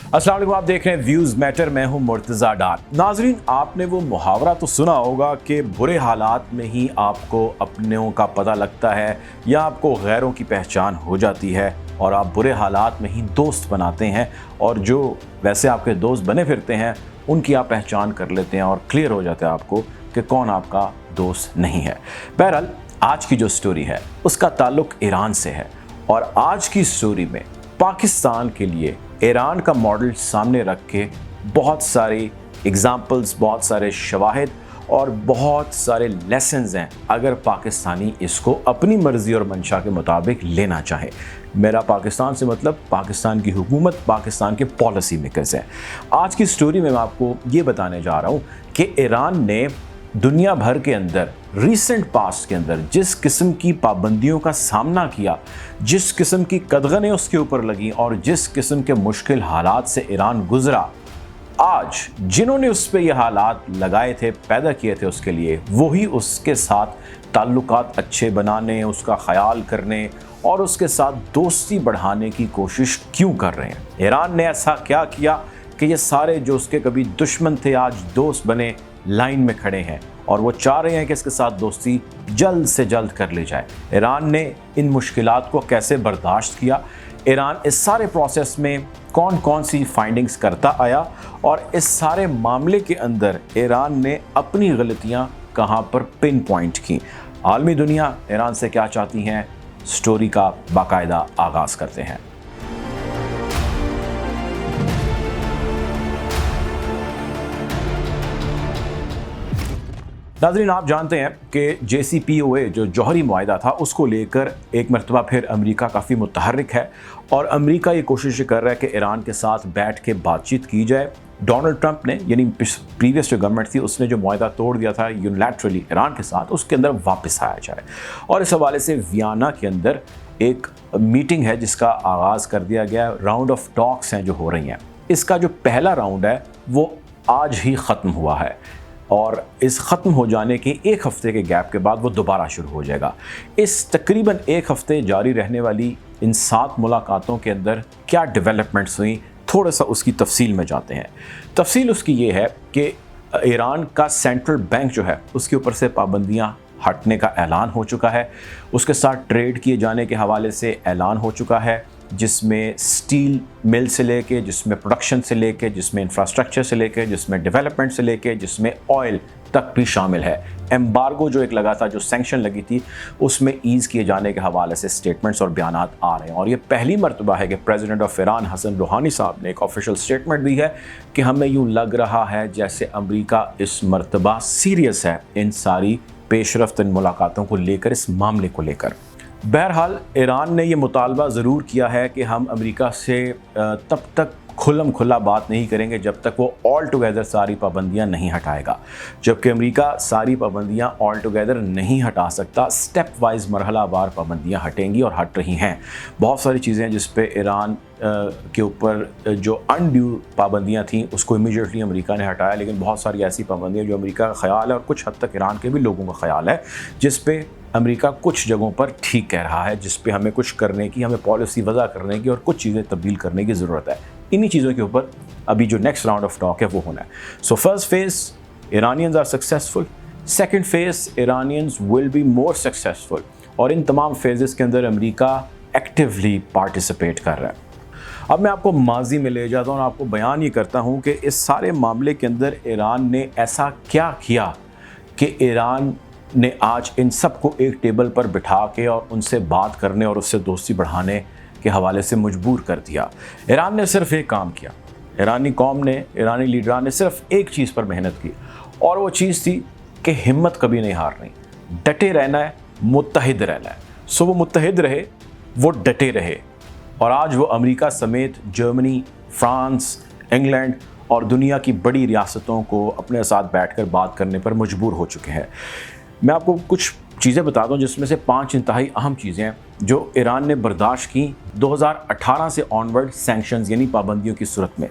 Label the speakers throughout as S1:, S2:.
S1: अस्सलाम वालेकुम, आप देख रहे हैं व्यूज मैटर। मैं हूं मुर्तज़ा डार। नाजरीन, आपने वो मुहावरा तो सुना होगा कि बुरे हालात में ही आपको अपनों का पता लगता है या आपको गैरों की पहचान हो जाती है और आप बुरे हालात में ही दोस्त बनाते हैं, और जो वैसे आपके दोस्त बने फिरते हैं उनकी आप पहचान कर लेते हैं और क्लियर हो जाता है आपको कि कौन आपका दोस्त नहीं है। बहरहाल, आज की जो स्टोरी है उसका ताल्लुक ईरान से है, और आज की स्टोरी में पाकिस्तान के लिए ईरान का मॉडल सामने रख के बहुत सारे एग्जाम्पल्स, बहुत सारे शवाहिद और बहुत सारे लेसन्स हैं अगर पाकिस्तानी इसको अपनी मर्ज़ी और मंशा के मुताबिक लेना चाहे। मेरा पाकिस्तान से मतलब पाकिस्तान की हुकूमत, पाकिस्तान के पॉलिसी मेकर्स हैं। आज की स्टोरी में मैं आपको ये बताने जा रहा हूँ कि ईरान ने दुनिया भर के अंदर रीसेंट पास्ट के अंदर जिस किस्म की पाबंदियों का सामना किया, जिस किस्म की कदगनें उसके ऊपर लगी और जिस किस्म के मुश्किल हालात से ईरान गुजरा, आज जिन्होंने उस पर ये हालात लगाए थे, पैदा किए थे उसके लिए, वही उसके साथ ताल्लुकात अच्छे बनाने, उसका ख्याल करने और उसके साथ दोस्ती बढ़ाने की कोशिश क्यों कर रहे हैं। ईरान ने ऐसा क्या किया कि ये सारे जो उसके कभी दुश्मन थे आज दोस्त बने, लाइन में खड़े हैं और वो चाह रहे हैं कि इसके साथ दोस्ती जल्द से जल्द कर ली जाए। ईरान ने इन मुश्किलात को कैसे बर्दाश्त किया, ईरान इस सारे प्रोसेस में कौन कौन सी फाइंडिंग्स करता आया, और इस सारे मामले के अंदर ईरान ने अपनी गलतियां कहां पर पिन पॉइंट की। आलमी दुनिया ईरान से क्या चाहती हैं, स्टोरी का बाकायदा आगाज़ करते हैं। नाज़रीन, आप जानते हैं कि JCPOA जो जौहरी मुआहिदा था उसको लेकर एक मरतबा फिर अमेरिका काफ़ी मुतहर्रिक है, और अमेरिका ये कोशिश कर रहा है कि ईरान के साथ बैठ के बातचीत की जाए। डोनाल्ड ट्रंप ने, यानी प्रीवियस जो गवर्नमेंट थी, उसने जो मुआहिदा तोड़ दिया था यूनिलैटरली ईरान के साथ, उसके अंदर वापस आया जाए। और इस हवाले से वियना के अंदर एक मीटिंग है जिसका आगाज़ कर दिया गया। राउंड ऑफ टॉक्स हैं जो हो रही हैं। इसका जो पहला राउंड है वो आज ही ख़त्म हुआ है, और इस ख़त्म हो जाने के एक हफ़्ते के गैप के बाद वो दोबारा शुरू हो जाएगा। इस तकरीबन एक हफ़्ते जारी रहने वाली इन 7 मुलाकातों के अंदर क्या डेवलपमेंट्स हुई, थोड़ा सा उसकी तफसील में जाते हैं। तफसील उसकी ये है कि ईरान का सेंट्रल बैंक जो है उसके ऊपर से पाबंदियाँ हटने का ऐलान हो चुका है। उसके साथ ट्रेड किए जाने के हवाले से ऐलान हो चुका है, जिसमें स्टील मिल से लेके, जिसमें प्रोडक्शन से लेके, जिसमें इंफ्रास्ट्रक्चर से लेके, जिसमें डेवलपमेंट से लेके, जिसमें ऑयल तक भी शामिल है। एम्बार्गो जो एक लगा था, जो सैंक्शन लगी थी, उसमें ईज़ किए जाने के हवाले से स्टेटमेंट्स और बयानात आ रहे हैं। और ये पहली मरतबा है कि प्रेसिडेंट ऑफ ईरान हसन रूहानी साहब ने एक ऑफिशियल स्टेटमेंट दी है कि हमें यूँ लग रहा है जैसे अमरीका इस मरतबा सीरियस है इन सारी पेशरफ्त मुलाकातों को लेकर, इस मामले को लेकर। बहरहाल, ईरान ने यह मुतालबा ज़रूर किया है कि हम अमेरिका से तब तक खुल्लम खुल्ला बात नहीं करेंगे जब तक वो ऑल टुगेदर सारी पाबंदियां नहीं हटाएगा। जबकि अमेरिका सारी पाबंदियां ऑल टुगेदर नहीं हटा सकता, स्टेप वाइज मरहला वार पाबंदियां हटेंगी और हट रही हैं। बहुत सारी चीज़ें हैं जिस पे ईरान के ऊपर जो अनड्यू पाबंदियां थीं उसको इमीडिएटली अमेरिका ने हटाया, लेकिन बहुत सारी ऐसी पाबंदियां जो अमेरिका का ख्याल है और कुछ हद तक ईरान के भी लोगों का ख्याल है, जिस पे अमेरिका कुछ जगहों पर ठीक कह रहा है, जिस पे हमें कुछ करने की, हमें पॉलिसी वज़ा करने की और कुछ चीज़ें तब्दील करने की ज़रूरत है। इन्हीं चीज़ों के ऊपर अभी जो नेक्स्ट राउंड ऑफ टॉक है वो होना है। So first phase Iranians are successful, second phase Iranians will be more successful, और इन तमाम फेजेस के अंदर अमेरिका एक्टिवली पार्टिसिपेट कर रहा है। अब मैं आपको माजी में ले जाता हूँ और आपको बयान ये करता हूँ कि इस सारे मामले के अंदर ईरान ने ऐसा क्या किया कि ईरान ने आज इन सबको एक टेबल पर बिठा के और उनसे बात करने और उससे दोस्ती बढ़ाने के हवाले से मजबूर कर दिया। ईरान ने सिर्फ एक काम किया, ईरानी कौम ने, ईरानी लीडरान ने सिर्फ एक चीज़ पर मेहनत की, और वो चीज़ थी कि हिम्मत कभी नहीं हारनी, डटे रहना है, मुत्तहिद रहना है। सो वो मुत्तहिद रहे, वो डटे रहे, और आज वो अमेरिका समेत जर्मनी, फ्रांस, इंग्लैंड और दुनिया की बड़ी रियासतों को अपने साथ बैठकर बात करने पर मजबूर हो चुके हैं। मैं आपको कुछ चीज़ें बताता हूँ जिसमें से 5 इंतहाई अहम चीज़ें हैं जो ईरान ने बर्दाश्त की 2018 से ऑनवर्ड सैंक्शंस यानी पाबंदियों की सूरत में।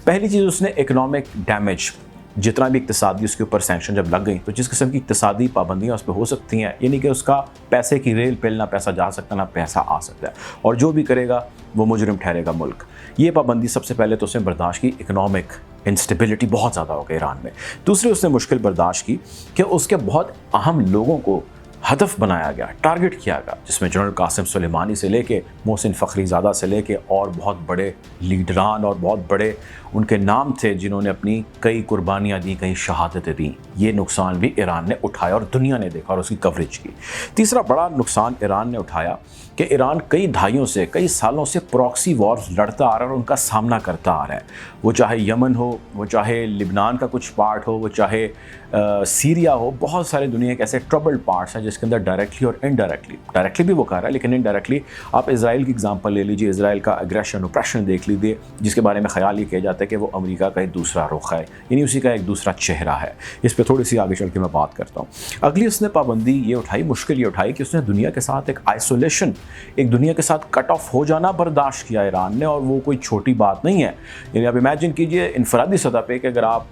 S1: पहली चीज़, उसने इकोनॉमिक डैमेज जितना भी इक्तिसादी उसके ऊपर सैंक्शन जब लग गई, तो जिस किस्म की इक्तिसादी पाबंदियाँ उस पर हो सकती हैं, यानी कि उसका पैसे की रेल पे ना पैसा जा सकता ना पैसा आ सकता है, और जो भी करेगा वो मुजरिम ठहरेगा मुल्क। ये पाबंदी सबसे पहले तो उसने बर्दाश्त की, इकनॉमिक इंस्टेबिलिटी बहुत ज़्यादा हो गई ईरान में। दूसरी उसने मुश्किल बर्दाश्त की कि उसके बहुत अहम लोगों को हदफ बनाया गया, टारगेट किया गया, जिसमें जनरल कासिम सुलेमानी से लेके मोहसिन फ़खरीज़ादा से लेके और बहुत बड़े लीडरान और बहुत बड़े उनके नाम थे जिन्होंने अपनी कई कुर्बानियाँ दी, कई शहादतें दी। ये नुकसान भी ईरान ने उठाया और दुनिया ने देखा और उसकी कवरेज की। तीसरा बड़ा नुकसान ईरान ने उठाया कि ईरान कई दहाइयों से, कई सालों से प्रॉक्सी वॉर्स लड़ता आ रहा है और उनका सामना करता आ रहा है। वो चाहे यमन हो, वो चाहे लिबनान का कुछ पार्ट हो, वो चाहे सीरिया हो, बहुत सारे दुनिया के ऐसे ट्रबल्ड पार्ट्स हैं जिसके अंदर डायरेक्टली और डायरेक्टली भी वो कर रहा है, लेकिन इनडायरेक्टली आप इसराइल की एग्जांपल ले लीजिए, इसराइल का एग्रेशन ऑपरेशन देख लीजिए, जिसके बारे में ख्याल ये किया जाता है कि वो अमेरिका का एक दूसरा रुख है, यानी उसी का एक दूसरा चेहरा है। इस पर थोड़ी सी आगे चल के मैं बात करता हूँ। अगली उसने पाबंदी ये उठाई, मुश्किल ये उठाई कि उसने दुनिया के साथ एक आइसोलेशन, एक दुनिया के साथ कट ऑफ हो जाना बर्दाश्त किया ईरान ने, और वो कोई छोटी बात नहीं है। यानी आप इमेजिन कीजिए इनफरादी सतह पे कि अगर आप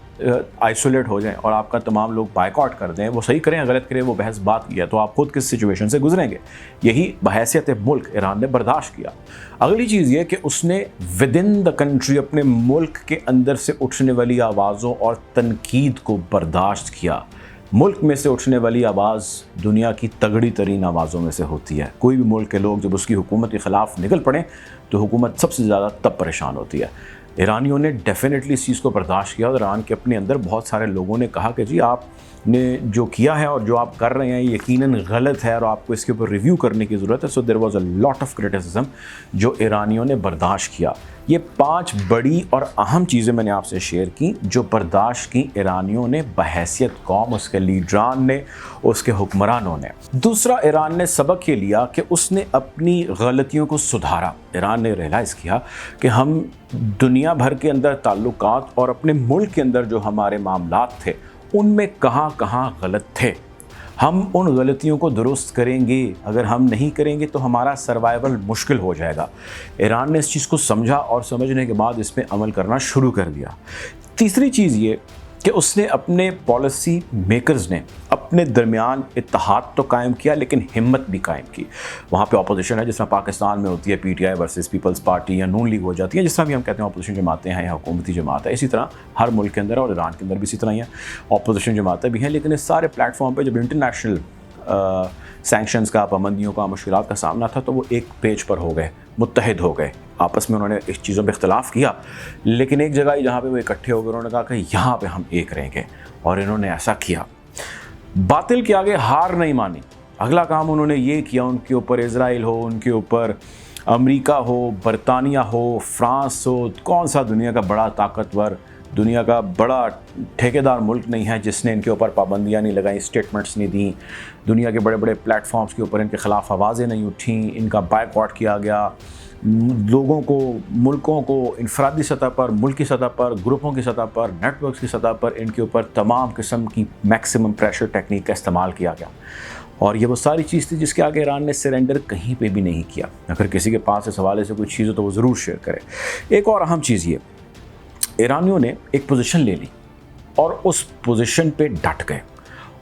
S1: आइसोलेट हो जाएं और आपका तमाम लोग बायकॉट कर दें, वो सही करें या गलत करें वो बहस बात की है, तो आप खुद किस सिचुएशन से गुजरेंगे। यही बहैसियत मुल्क ईरान ने बर्दाश्त किया। अगली चीज़ ये कि उसने विद इन द कंट्री अपने मुल्क के अंदर से उठने वाली आवाज़ों और तनकीद को बर्दाश्त किया। मुल्क में से उठने वाली आवाज़ दुनिया की तगड़ी तरीन आवाज़ों में से होती है। कोई भी मुल्क के लोग जब उसकी हुकूमत के ख़िलाफ़ निकल पड़ें तो हुकूमत सबसे ज़्यादा तब परेशान होती है। ईरानियों ने डेफिनेटली इस चीज़ को बर्दाश्त किया और ईरान के अपने अंदर बहुत सारे लोगों ने कहा कि जी आपने जो किया है और जो आप कर रहे हैं यकीनन गलत है और आपको इसके ऊपर रिव्यू करने की ज़रूरत है। So there was a lot of criticism जो ईरानियों ने बर्दाश्त किया। ये 5 बड़ी और अहम चीज़ें मैंने आपसे शेयर की जो बर्दाश्त की ईरानियों ने बहैसियत कौम, उसके लीडरान ने, उसके हुक्मरानों ने। दूसरा, ईरान ने सबक ये लिया कि उसने अपनी गलतियों को सुधारा। ईरान ने रियलाइज़ किया कि हम दुनिया भर के अंदर ताल्लुकात और अपने मुल्क के अंदर जो हमारे मामलात थे उनमें कहाँ कहाँ गलत थे। हम उन गलतियों को दुरुस्त करेंगे, अगर हम नहीं करेंगे तो हमारा सर्वाइवल मुश्किल हो जाएगा। ईरान ने इस चीज़ को समझा और समझने के बाद इस पर अमल करना शुरू कर दिया। तीसरी चीज़ ये कि उसने अपने पॉलिसी मेकर्स ने अपने दरमियान इत्तेहाद तो कायम किया लेकिन हिम्मत भी कायम की। वहाँ पे अपोजिशन है, जिस तरह पाकिस्तान में होती है PTI वर्सेस पीपल्स पार्टी या नून लीग हो जाती है, जिस तरह भी हम कहते हैं अपोजिशन जमातें हैं या हुकूमती जमात है, इसी तरह हर मुल्क के अंदर और ईरान के अंदर भी इसी तरह ही है, अपोजिशन जमातें भी हैं। लेकिन इस सारे प्लेटफॉर्म पर जब इंटरनेशनल सैंक्शंस का, पाबंदियों का, मुश्किलात का सामना था तो वो एक पेज पर हो गए, मुत्तहिद हो गए। आपस में उन्होंने इस चीज़ों पे इख्तलाफ किया, लेकिन एक जगह जहाँ पे वो इकट्ठे हो गए उन्होंने कहा कि यहाँ पे हम एक रहेंगे, और इन्होंने ऐसा किया। बातिल के आगे हार नहीं मानी। अगला काम उन्होंने ये किया, उनके ऊपर इजराइल हो, उनके ऊपर अमेरिका हो, बरतानिया हो, फ्रांस हो, कौन सा दुनिया का बड़ा ताकतवर, दुनिया का बड़ा ठेकेदार मुल्क नहीं है जिसने इनके ऊपर पाबंदियाँ नहीं लगाई, स्टेटमेंट्स नहीं दी। दुनिया के बड़े बड़े प्लेटफॉर्म्स के ऊपर इनके ख़िलाफ़ आवाज़ें नहीं उठी, इनका बायकॉट किया गया। लोगों को, मुल्कों को इनफरादी सतह पर, मुल्की सतह पर, ग्रुपों की सतह पर, नेटवर्क्स की सतह पर इनके ऊपर तमाम किस्म की मैक्सिमम प्रेशर टेक्निक का इस्तेमाल किया गया। और ये वो सारी चीज़ थी जिसके आगे ईरान ने सरेंडर कहीं पे भी नहीं किया। अगर किसी के पास इस हवाले से कोई चीज़ हो तो वो ज़रूर शेयर करे। एक और अहम चीज़ ये, ईरानियों ने एक पोजीशन ले ली और उस पोजीशन पे डट गए,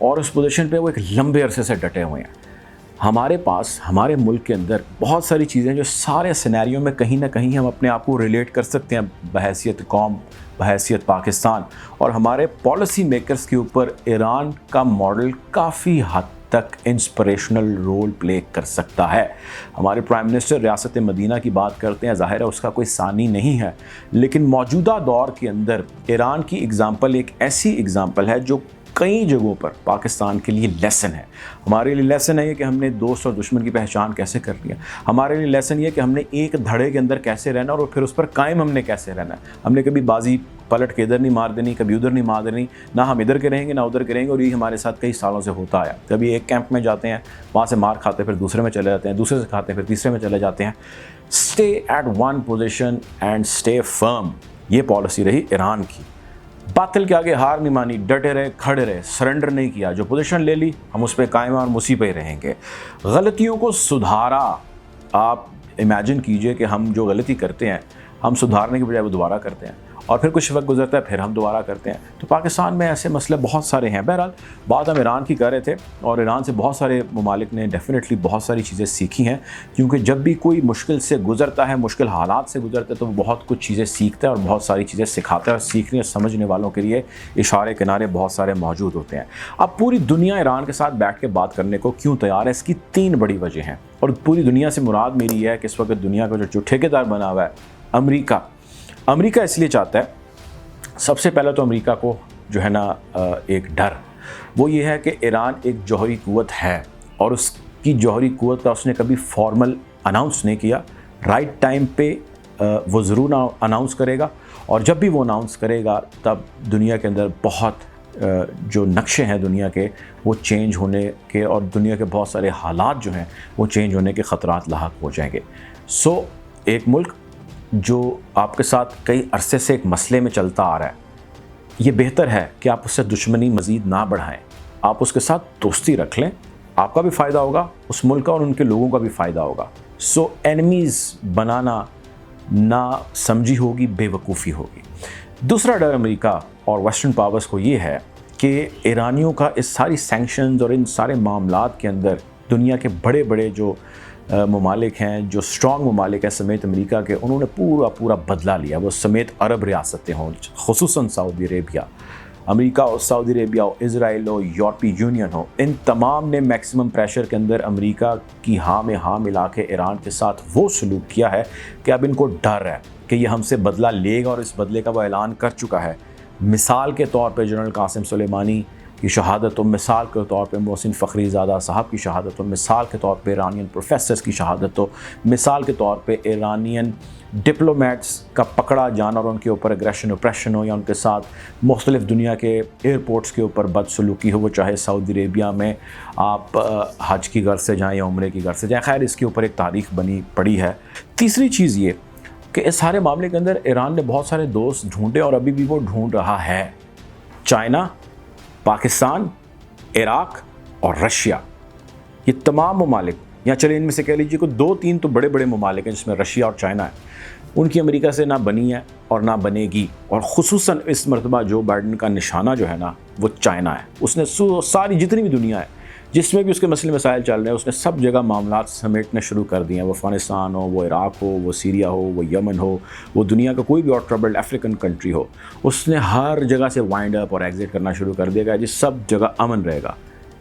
S1: और उस पोजीशन पे वो एक लंबे अरसे से डटे हुए हैं। हमारे पास, हमारे मुल्क के अंदर बहुत सारी चीज़ें जो सारे सिनेरियो में कहीं ना कहीं हम अपने आप को रिलेट कर सकते हैं, बहैसियत कौम, बहैसियत पाकिस्तान, और हमारे पॉलिसी मेकर्स के ऊपर ईरान का मॉडल काफ़ी हद तक इंस्पिरेशनल रोल प्ले कर सकता है। हमारे प्राइम मिनिस्टर रियासत मदीना की बात करते हैं, ज़ाहिर है उसका कोई सानी नहीं है, लेकिन मौजूदा दौर के अंदर ईरान की एग्ज़ाम्पल एक ऐसी एग्ज़ाम्पल है जो कई जगहों पर पाकिस्तान के लिए लेसन है। हमारे लिए लेसन है कि हमने दोस्त और दुश्मन की पहचान कैसे कर लिया। हमारे लिए लेसन ये कि हमने एक धड़े के अंदर कैसे रहना और फिर उस पर कायम हमने कैसे रहना है। हमने कभी बाजी पलट के इधर नहीं मार देनी, कभी उधर नहीं मार देनी, ना हम इधर के रहेंगे ना उधर के रहेंगे। और ये हमारे साथ कई सालों से होता आया। कभी एक कैंप में जाते हैं, वहाँ से मार खाते, फिर दूसरे में चले जाते हैं, दूसरे से खाते हैं, फिर तीसरे में चले जाते हैं। Stay at one position and stay firm, ये पॉलिसी रही ईरान की। बातिल के आगे हार नहीं मानी, डटे रहे, खड़े रहे, सरेंडर नहीं किया। जो पोजीशन ले ली हम उस पर कायम और उसी पे ही रहेंगे। गलतियों को सुधारा। आप इमेजिन कीजिए कि हम जो गलती करते हैं हम सुधारने के बजाय वो दोबारा करते हैं, اور پھر کچھ وقت گزرتا ہے پھر ہم دوبارہ کرتے ہیں. تو پاکستان میں ایسے مسئلے بہت سارے ہیں. بہرحال بات ہم ایران کی کر رہے تھے اور ایران سے بہت سارے ممالک نے ڈیفینیٹلی بہت ساری چیزیں سیکھی ہیں, کیونکہ جب بھی کوئی مشکل سے گزرتا ہے, مشکل حالات سے گزرتا ہے, تو وہ بہت کچھ چیزیں سیکھتا ہے اور بہت ساری چیزیں سکھاتا ہے, اور سیکھنے اور سمجھنے والوں کے لیے اشارے کنارے بہت سارے موجود ہوتے ہیں. اب پوری دنیا ایران کے ساتھ بیٹھ کے بات کرنے کو کیوں تیار ہے؟ اس کی 3 بڑی وجہ ہیں, اور پوری دنیا سے مراد میری یہ ہے کہ اس وقت دنیا کا جو ٹھیکیدار بنا ہوا ہے امریکہ اس لیے چاہتا ہے. سب سے پہلے تو امریکہ کو جو ہے نا ایک ڈر, وہ یہ ہے کہ ایران ایک جوہری قوت ہے, اور اس کی جوہری قوت کا اس نے کبھی فارمل اناؤنس نہیں کیا. رائٹ ٹائم پہ وہ ضرور اناؤنس کرے گا, اور جب بھی وہ اناؤنس کرے گا تب دنیا کے اندر بہت جو نقشے ہیں دنیا کے وہ چینج ہونے کے, اور دنیا کے بہت سارے حالات جو ہیں وہ چینج ہونے کے خطرات لاحق ہو جائیں گے. سو ایک ملک جو آپ کے ساتھ کئی عرصے سے ایک مسئلے میں چلتا آ رہا ہے, یہ بہتر ہے کہ آپ اس سے دشمنی مزید نہ بڑھائیں, آپ اس کے ساتھ دوستی رکھ لیں. آپ کا بھی فائدہ ہوگا, اس ملک کا اور ان کے لوگوں کا بھی فائدہ ہوگا. سو اینیمیز بنانا نا سمجھی ہوگی, بے وقوفی ہوگی. دوسرا ڈر امریکہ اور ویسٹرن پاورز کو یہ ہے کہ ایرانیوں کا اس ساری سینکشنز اور ان سارے معاملات کے اندر دنیا کے بڑے بڑے جو ممالک ہیں, جو اسٹرانگ ممالک ہیں سمیت امریکہ کے, انہوں نے پورا بدلہ لیا. وہ سمیت عرب ریاستیں ہوں, خصوصاً سعودی عربیہ, امریکہ اور سعودی عربیہ ہو, اسرائیل ہو, یورپی یونین ہو, ان تمام نے میکسیمم پریشر کے اندر امریکہ کی ہاں میں ہاں ملا کے ایران کے ساتھ وہ سلوک کیا ہے کہ اب ان کو ڈر ہے کہ یہ ہم سے بدلہ لے گا, اور اس بدلے کا وہ اعلان کر چکا ہے. مثال کے طور پہ جنرل قاسم سلیمانی کی شہادت, و مثال کے طور پہ محسن فخری زادہ صاحب کی شہادت, و مثال کے طور پہ ایرانین پروفیسرز کی شہادت, و مثال کے طور پہ ایرانین ڈپلومیٹس کا پکڑا جانا اور ان کے اوپر اگریشن اپریشن ہو, یا ان کے ساتھ مختلف دنیا کے ایئرپورٹس کے اوپر بدسلوکی ہو, وہ چاہے سعودی عربیہ میں آپ حج کی غرض سے جائیں یا عمرے کی غرض سے جائیں. خیر, اس کے اوپر ایک تاریخ بنی پڑی ہے. تیسری چیز یہ کہ اس سارے معاملے کے اندر ایران نے بہت سارے دوست ڈھونڈے, اور ابھی بھی وہ ڈھونڈ رہا ہے. چائنا, پاکستان, عراق اور رشیا, یہ تمام ممالک, یا چلے ان میں سے کہہ لیجیے کہ 2-3 تو بڑے بڑے ممالک ہیں جس میں رشیا اور چائنا ہے, ان کی امریکہ سے نہ بنی ہے اور نہ بنے گی. اور خصوصاً اس مرتبہ جو بائیڈن کا نشانہ جو ہے نا وہ چائنا ہے. اس نے ساری جتنی بھی دنیا ہے جس میں بھی اس کے مسئلے مسائل چل رہے ہیں, اس نے سب جگہ معاملات سمیٹنے شروع کر دیے ہیں. وہ افغانستان ہو, وہ عراق ہو, وہ سیریا ہو, وہ یمن ہو, وہ دنیا کا کوئی بھی اور ٹربلڈ افریقن کنٹری ہو, اس نے ہر جگہ سے وائنڈ اپ اور ایگزٹ کرنا شروع کر دیا گیا. جس سب جگہ امن رہے گا.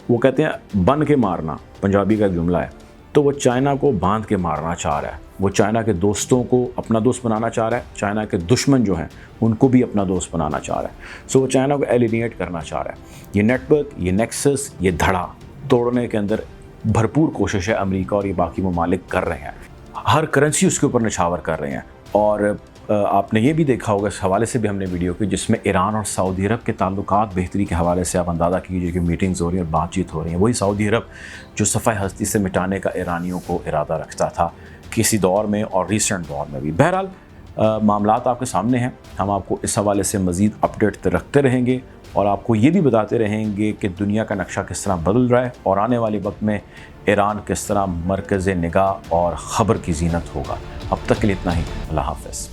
S1: وہ کہتے ہیں بن کے مارنا, پنجابی کا جملہ ہے, تو وہ چائنا کو باندھ کے مارنا چاہ رہا ہے. وہ چائنا کے دوستوں کو اپنا دوست بنانا چاہ رہا ہے, چائنا کے دشمن جو ہیں ان کو بھی اپنا دوست بنانا چاہ رہا ہے. سو وہ چائنا کو ایلینیٹ کرنا چاہ رہا ہے. یہ نیٹ ورک, یہ نیکسس, یہ دھڑا توڑنے کے اندر بھرپور کوشش ہے امریکہ اور یہ باقی ممالک کر رہے ہیں. ہر کرنسی اس کے اوپر نچھاور کر رہے ہیں. اور آپ نے یہ بھی دیکھا ہوگا, اس حوالے سے بھی ہم نے ویڈیو کی جس میں ایران اور سعودی عرب کے تعلقات بہتری کے حوالے سے آپ اندازہ کیجیے کہ میٹنگز ہو رہی ہیں اور بات چیت ہو رہی ہیں. وہی سعودی عرب جو صفحہ ہستی سے مٹانے کا ایرانیوں کو ارادہ رکھتا تھا کسی دور میں اور ریسنٹ دور میں بھی. بہرحال معاملات آپ کے سامنے ہیں, ہم آپ کو اس حوالے سے مزید اپڈیٹ رکھتے رہیں گے, اور آپ کو یہ بھی بتاتے رہیں گے کہ دنیا کا نقشہ کس طرح بدل رہا ہے, اور آنے والے وقت میں ایران کس طرح مرکز نگاہ اور خبر کی زینت ہوگا. اب تک کے لیے اتنا ہی. اللہ حافظ.